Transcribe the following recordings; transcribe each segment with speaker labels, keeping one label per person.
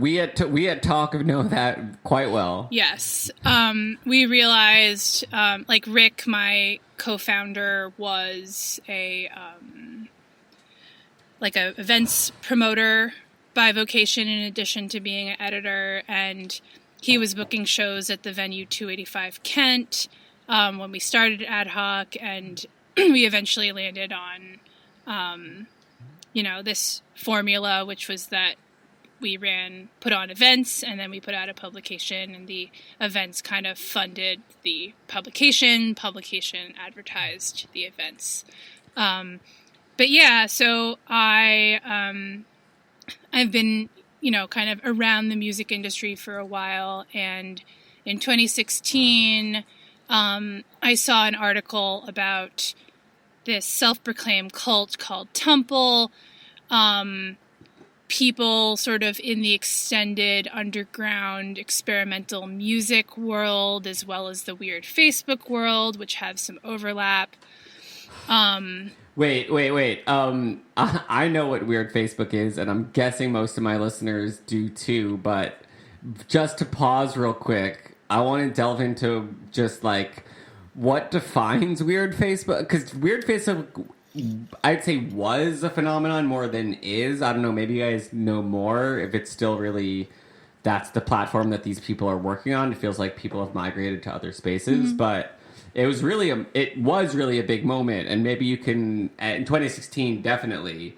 Speaker 1: we at Talk know that quite well.
Speaker 2: Yes. We realized, like Rick, my co-founder, was a events promoter by vocation in addition to being an editor, and he was booking shows at the venue 285 Kent when we started Ad Hoc, and we eventually landed on, this formula, which was that we put on events, and then we put out a publication, and the events kind of funded the publication advertised the events. But yeah, so I've been, kind of around the music industry for a while, and in 2016, I saw an article about this self-proclaimed cult called Temple, people sort of in the extended underground experimental music world, as well as the weird Facebook world, which have some overlap.
Speaker 1: Wait. I know what weird Facebook is, and I'm guessing most of my listeners do too, but just to pause real quick, I want to delve into just like what defines weird Facebook, because weird Facebook, I'd say, was a phenomenon more than is. I don't know, maybe you guys know more, if it's still really, that's the platform that these people are working on. It feels like people have migrated to other spaces, but it was really a big moment, and maybe you can, in 2016, definitely.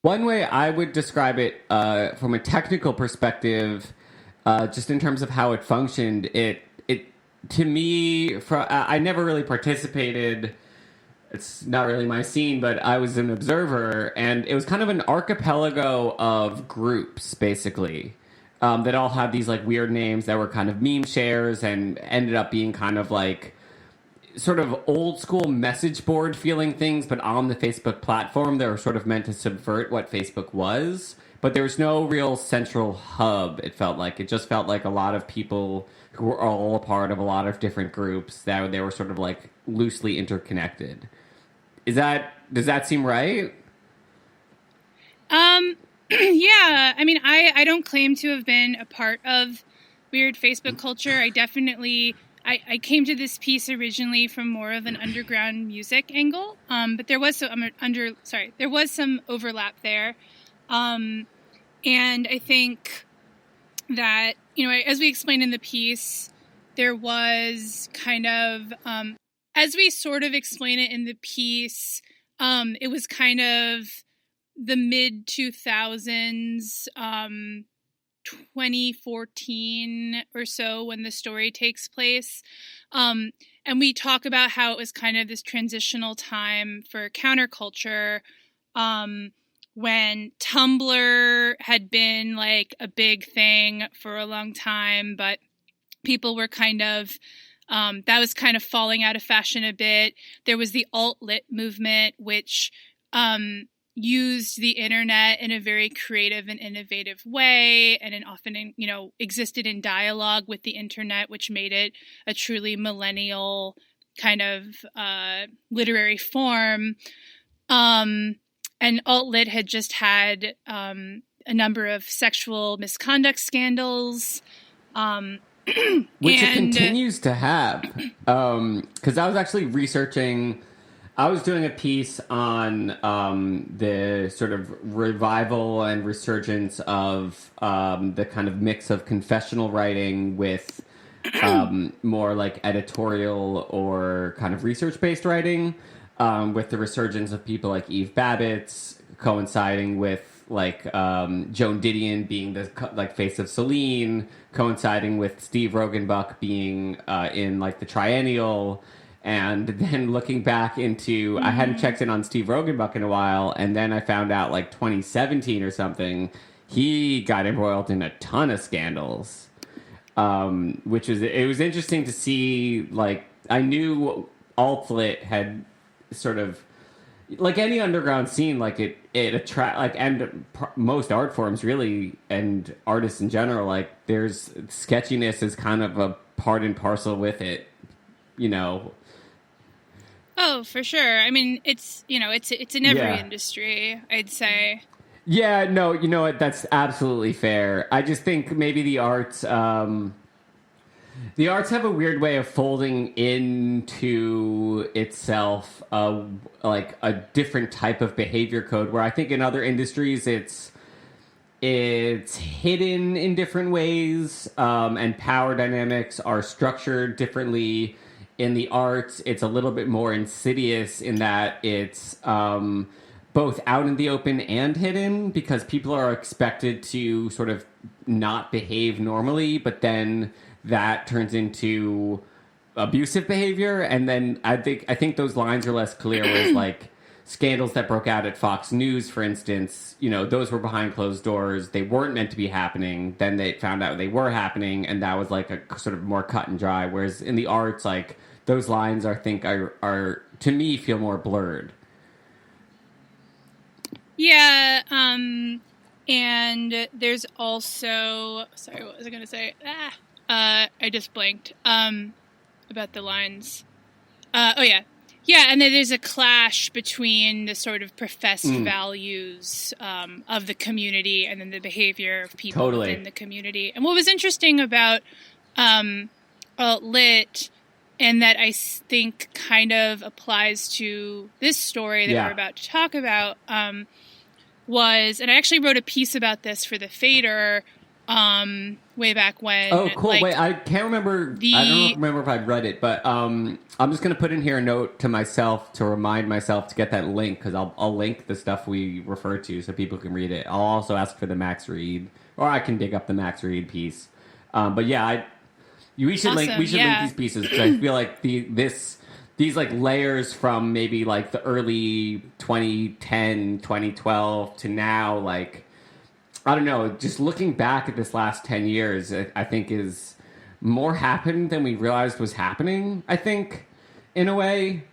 Speaker 1: One way I would describe it from a technical perspective, just in terms of how it functioned, it to me, I never really participated. It's not really my scene, but I was an observer, and it was kind of an archipelago of groups, basically, that all had these like weird names that were kind of meme shares and ended up being kind of like sort of old school message board feeling things, but on the Facebook platform. They were sort of meant to subvert what Facebook was, but there was no real central hub. It just felt like a lot of people who were all a part of a lot of different groups that they were sort of like loosely interconnected. Does that seem right?
Speaker 2: Yeah, I mean, I don't claim to have been a part of weird Facebook culture. I definitely, I came to this piece originally from more of an underground music angle, but there was some overlap there. And I think that, as we explained in the piece, there was kind of, as we sort of explain it in the piece, it was kind of the mid 2000s, 2014 or so when the story takes place. And we talk about how it was kind of this transitional time for counterculture, when Tumblr had been like a big thing for a long time, but people were kind of, that was kind of falling out of fashion a bit. There was the alt-lit movement, which used the internet in a very creative and innovative way, and often, existed in dialogue with the internet, which made it a truly millennial kind of literary form. And alt-lit had just had a number of sexual misconduct scandals.
Speaker 1: Which it continues to have. Because I was actually researching, I was doing a piece on the sort of revival and resurgence of the kind of mix of confessional writing with more like editorial or kind of research-based writing, with the resurgence of people like Eve Babbitt's coinciding with like Joan Didion being the like face of Celine, coinciding with Steve Rogenbuck being in like the Triennial, and then looking back into, I hadn't checked in on Steve Rogenbuck in a while, and then I found out like 2017 or something, he got embroiled in a ton of scandals, which was, it was interesting to see. Like, I knew alt-lit had sort of, like any underground scene, like it attract, like, and most art forms really, and artists in general, like there's sketchiness is kind of a part and parcel with it,
Speaker 2: Oh, for sure. I mean, it's in every industry, I'd say.
Speaker 1: Yeah, no, you know what? That's absolutely fair. I just think maybe the arts have a weird way of folding into itself, like a different type of behavior code. Where I think in other industries, it's hidden in different ways, and power dynamics are structured differently. In the arts, it's a little bit more insidious in that it's both out in the open and hidden because people are expected to sort of not behave normally, but then that turns into abusive behavior. And then I think those lines are less clear. Whereas like scandals that broke out at Fox News, for instance, those were behind closed doors. They weren't meant to be happening. Then they found out they were happening, and that was like a sort of more cut and dry. Whereas in the arts, like those lines, I think are to me feel more blurred.
Speaker 2: Yeah, and there's also, sorry, what was I going to say? I just blanked about the lines. Oh yeah. Yeah, and then there's a clash between the sort of professed values of the community and then the behavior of people within the community. And what was interesting about alt-lit, and that I think kind of applies to this story that we're about to talk about, was, and I actually wrote a piece about this for the Fader way back when.
Speaker 1: Oh, cool. Wait, I can't remember. I don't remember if I'd read it, but I'm just going to put in here a note to myself to remind myself to get that link, because I'll link the stuff we refer to so people can read it. I'll also ask for the Max Read, or I can dig up the Max Read piece. But yeah, we should link these pieces, because I feel like these like layers from maybe like the early 2010, 2012 to now, like, I don't know, just looking back at this last 10 years, I think is more happened than we realized was happening, I think, in a way.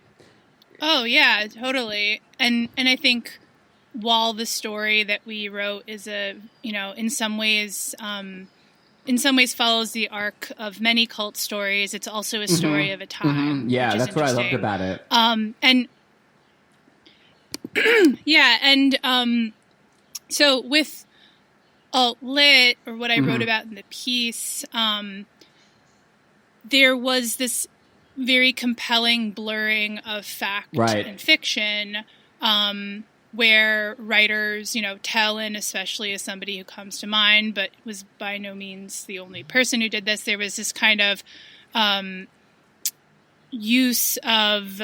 Speaker 2: Oh, yeah, totally. And I think while the story that we wrote is in some ways follows the arc of many cult stories, it's also a story of a time.
Speaker 1: Mm-hmm. Yeah, that's what I loved about it.
Speaker 2: And yeah, and so with alt-lit, or what I wrote about in the piece, there was this very compelling blurring of fact and fiction, where writers, Tellin especially is somebody who comes to mind, but was by no means the only person who did this. There was this kind of use of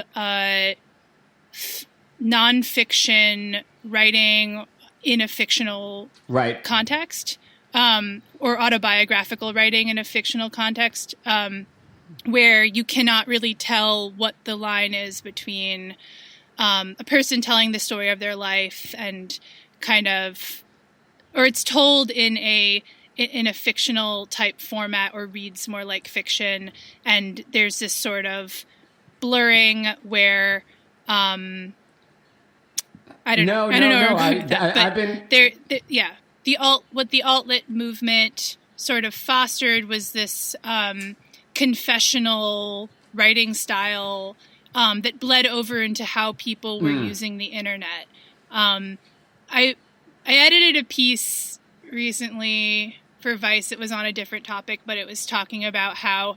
Speaker 2: nonfiction writing in a fictional context, or autobiographical writing in a fictional context, where you cannot really tell what the line is between a person telling the story of their life and kind of, or it's told in a fictional type format or reads more like fiction, and there's this sort of blurring where I don't know. What the alt-lit movement sort of fostered was this confessional writing style that bled over into how people were using the internet. I edited a piece recently for Vice. It was on a different topic, but it was talking about how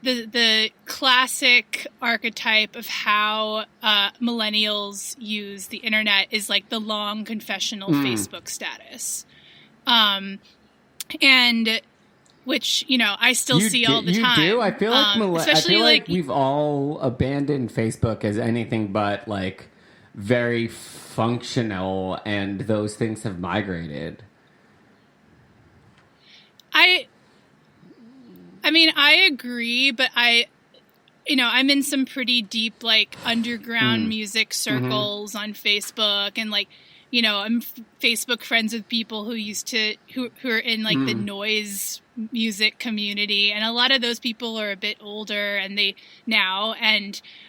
Speaker 2: the classic archetype of how millennials use the internet is like the long confessional Facebook status, and which I still see all the time.
Speaker 1: You do? I feel like we've all abandoned Facebook as anything but like very functional, and those things have migrated.
Speaker 2: I mean, I agree, but I'm in some pretty deep, like, underground music circles on Facebook, and like, I'm Facebook friends with people who are in like the noise music community, and a lot of those people are a bit older, and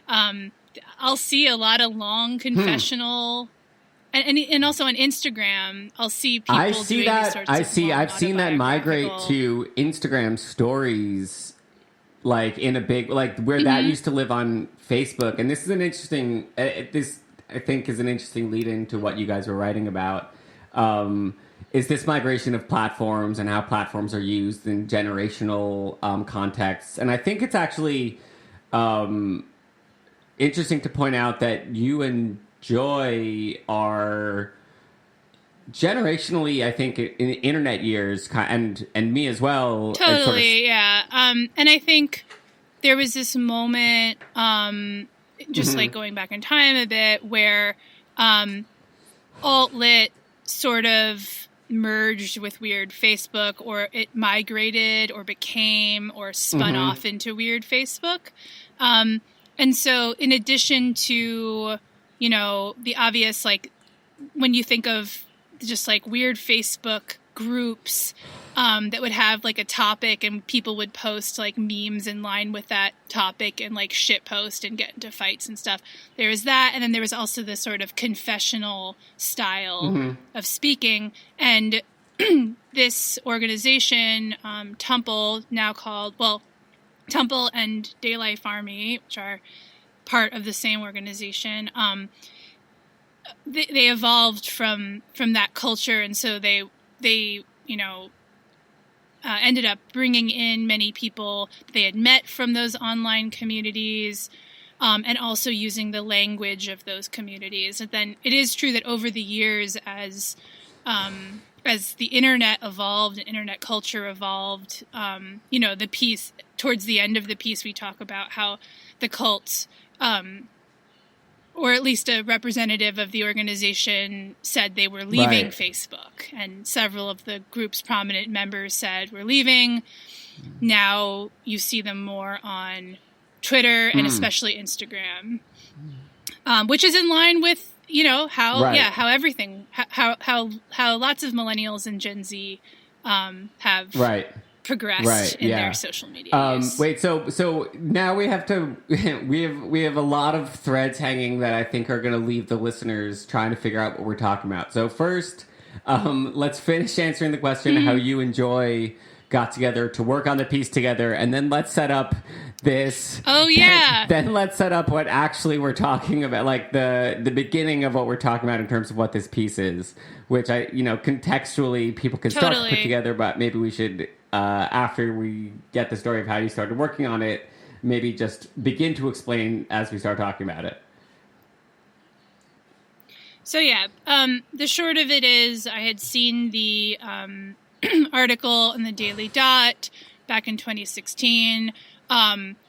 Speaker 2: I'll see a lot of long confessional. And also on Instagram, I'll see people doing these sorts of
Speaker 1: I've seen that migrate to Instagram stories, like in a big, like where that used to live on Facebook. And this is an interesting, I think is an interesting lead into what you guys were writing about. Is this migration of platforms and how platforms are used in generational contexts. And I think it's actually interesting to point out that you and Joy are generationally, I think, in internet years, and me as well.
Speaker 2: Totally,
Speaker 1: sort of...
Speaker 2: yeah. And I think there was this moment, just like going back in time a bit, where alt-lit sort of merged with weird Facebook, or it migrated or became or spun off into weird Facebook. And so in addition to, the obvious, like when you think of just like weird Facebook groups that would have like a topic and people would post like memes in line with that topic and like shit post and get into fights and stuff. There was that. And then there was also this sort of confessional style of speaking. And this organization, Tumple, now called, Tumple and Daylife Army, which are part of the same organization, they evolved from that culture, and so they ended up bringing in many people they had met from those online communities, and also using the language of those communities. And then it is true that over the years, as the internet evolved and internet culture evolved, the piece towards the end of the piece, we talk about how the cults, or at least a representative of the organization, said they were leaving Facebook. And several of the group's prominent members said, we're leaving. Now you see them more on Twitter and especially Instagram, which is in line with, how everything, how lots of millennials and Gen Z have progressed in their social media use.
Speaker 1: Wait, so now we have to we have a lot of threads hanging that I think are going to leave the listeners trying to figure out what we're talking about. So first, let's finish answering the question how you and Joy got together to work on the piece together, and then let's set up this.
Speaker 2: Oh yeah.
Speaker 1: Then let's set up what actually we're talking about, like the beginning of what we're talking about in terms of what this piece is, which contextually people can start to put together, but maybe we should. After we get the story of how you started working on it, maybe just begin to explain as we start talking about it.
Speaker 2: So yeah, the short of it is I had seen the article in the Daily Dot back in 2016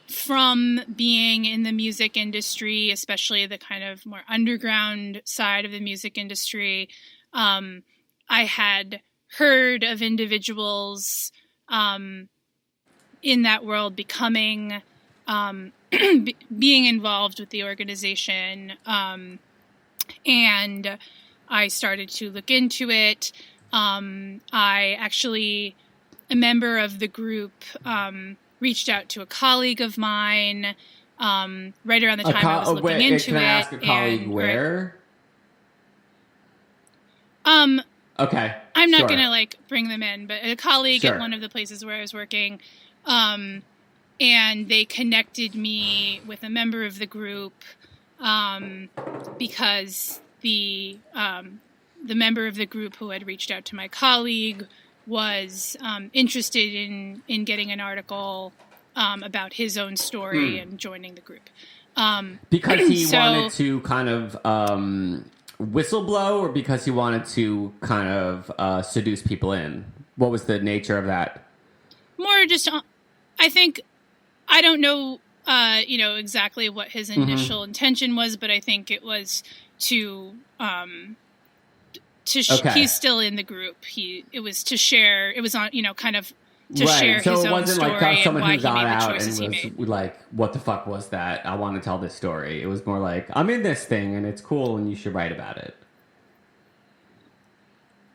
Speaker 2: from being in the music industry, especially the kind of more underground side of the music industry. I had heard of individuals in that world becoming, being involved with the organization. And I started to look into it. I actually, a member of the group, reached out to a colleague of mine, right around the time I was looking into it.
Speaker 1: Can I ask a colleague where? Okay.
Speaker 2: I'm not going to bring them in, but a colleague at one of the places where I was working, and they connected me with a member of the group, because the member of the group who had reached out to my colleague was interested in getting an article about his own story and joining the group.
Speaker 1: Because he wanted to kind of whistleblow, or because he wanted to kind of seduce people in? What was the nature of that?
Speaker 2: More just, I think, I don't know, exactly what his initial intention was, but I think it was to he's still in the group. It was to share, it was on, kind of to share his own story. So it wasn't like
Speaker 1: someone who got out and was like, what the fuck was that? I want to tell this story. It was more like, I'm in this thing and it's cool and you should write about it.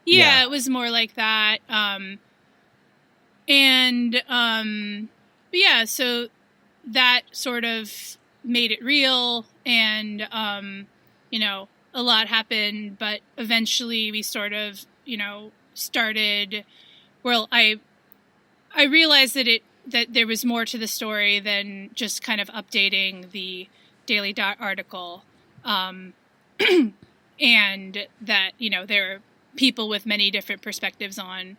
Speaker 2: Yeah, it was more like that. So that sort of made it real, and, a lot happened, but eventually we sort of, started, I realized that there was more to the story than just kind of updating the Daily Dot article. and that, there are people with many different perspectives on